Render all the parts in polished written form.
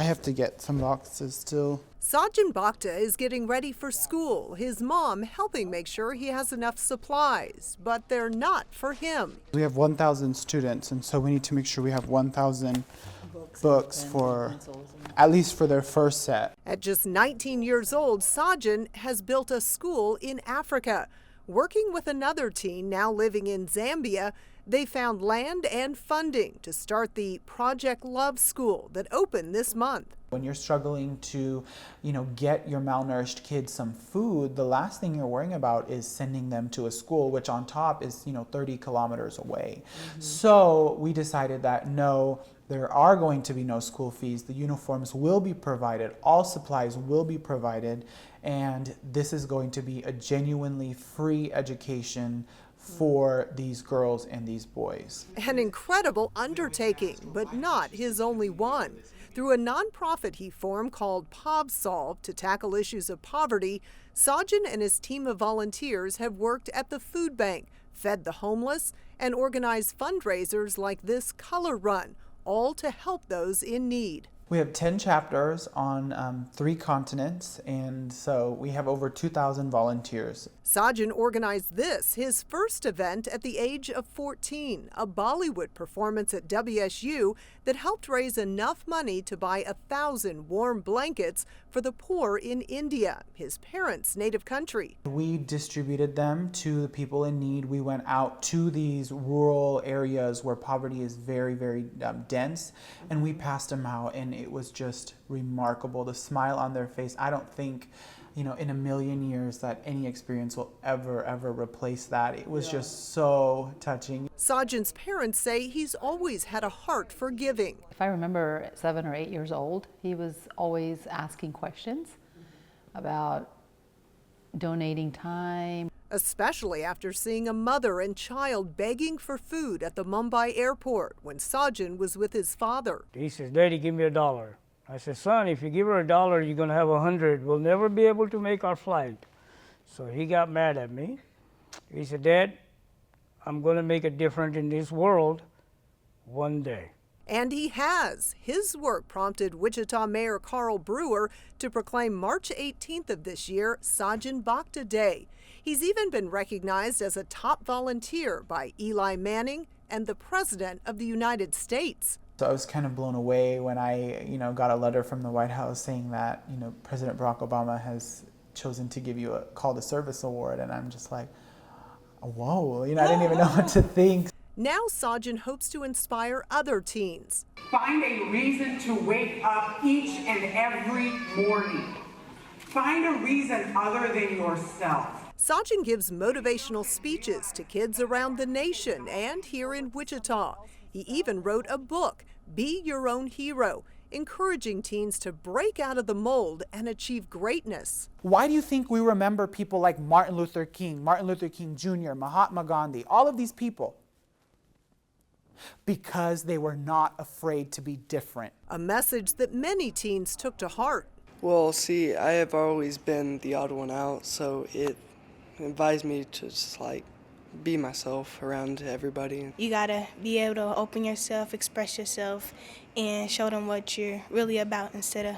I have to get some boxes still. Saajan Bhakta is getting ready for school, his mom helping make sure he has enough supplies, but they're not for him. We have 1,000 students, and so we need to make sure we have 1,000 books for, at least for their first set. At just 19 years old, Saajan has built a school in Africa. Working with another teen now living in Zambia, they found land and funding to start the Project Love School that opened this month. When you're struggling to, get your malnourished kids some food, the last thing you're worrying about is sending them to a school, which on top is, 30 kilometers away. So we decided that no, there are going to be no school fees. The uniforms will be provided. All supplies will be provided. And this is going to be a genuinely free education for these girls and these boys. An incredible undertaking, but not his only one. Through a nonprofit he formed called POBSolve to tackle issues of poverty, Saajan and his team of volunteers have worked at the food bank, fed the homeless, and organized fundraisers like this color run, all to help those in need. We have 10 chapters on 3 continents, and so we have over 2,000 volunteers. Saajan organized this, his first event at the age of 14, a Bollywood performance at WSU that helped raise enough money to buy 1,000 warm blankets for the poor in India, his parents' native country. We distributed them to the people in need. We went out to these rural areas where poverty is very, very dense, and we passed them out, and it was just remarkable. The smile on their face. I don't think, in a million years that any experience will ever replace that. It was just so touching. Saajan's parents say he's always had a heart for giving. If I remember at 7 or 8 years old, he was always asking questions about donating time. Especially after seeing a mother and child begging for food at the Mumbai airport when Saajan was with his father. He says, "Daddy, give me $1." I said, "Son, if you give her $1, you're going to have 100. We'll never be able to make our flight." So he got mad at me. He said, "Dad, I'm going to make a difference in this world one day." And he has. His work prompted Wichita Mayor Carl Brewer to proclaim March 18th of this year Saajan Bhakta Day. He's even been recognized as a top volunteer by Eli Manning and the President of the United States. So I was kind of blown away when I, got a letter from the White House saying that, President Barack Obama has chosen to give you a Call to Service award. And I'm just like, whoa, I didn't even know what to think. Now Saajan hopes to inspire other teens. Find a reason to wake up each and every morning. Find a reason other than yourself. Saajan gives motivational speeches to kids around the nation and here in Wichita. He even wrote a book, Be Your Own Hero, encouraging teens to break out of the mold and achieve greatness. Why do you think we remember people like Martin Luther King Jr., Mahatma Gandhi, all of these people? Because they were not afraid to be different. A message that many teens took to heart. Well, see, I have always been the odd one out, so it advised me to just be myself around everybody. You gotta be able to open yourself, express yourself, and show them what you're really about instead of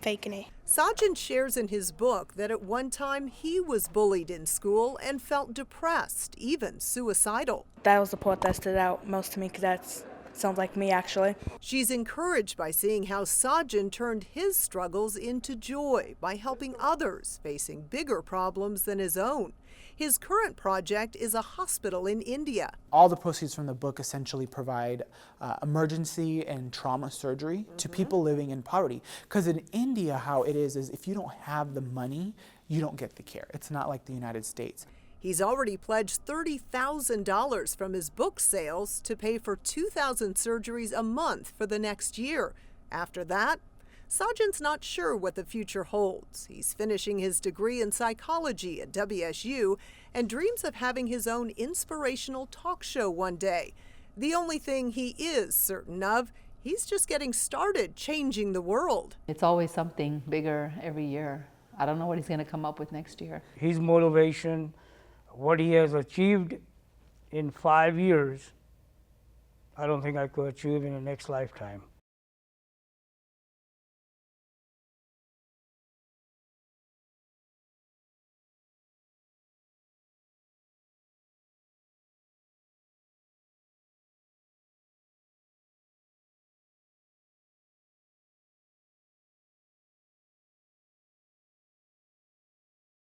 faking it. Saajan shares in his book that at one time he was bullied in school and felt depressed, even suicidal. That was the part that stood out most to me because that sounds like me, actually. She's encouraged by seeing how Saajan turned his struggles into joy by helping others facing bigger problems than his own. His current project is a hospital in India. All the proceeds from the book essentially provide emergency and trauma surgery to people living in poverty. Because in India, how it is if you don't have the money, you don't get the care. It's not like the United States. He's already pledged $30,000 from his book sales to pay for 2,000 surgeries a month for the next year. After that, Saajan's not sure what the future holds. He's finishing his degree in psychology at WSU and dreams of having his own inspirational talk show one day. The only thing he is certain of, he's just getting started changing the world. It's always something bigger every year. I don't know what he's going to come up with next year. His motivation, what he has achieved in 5 years, I don't think I could achieve in the next lifetime.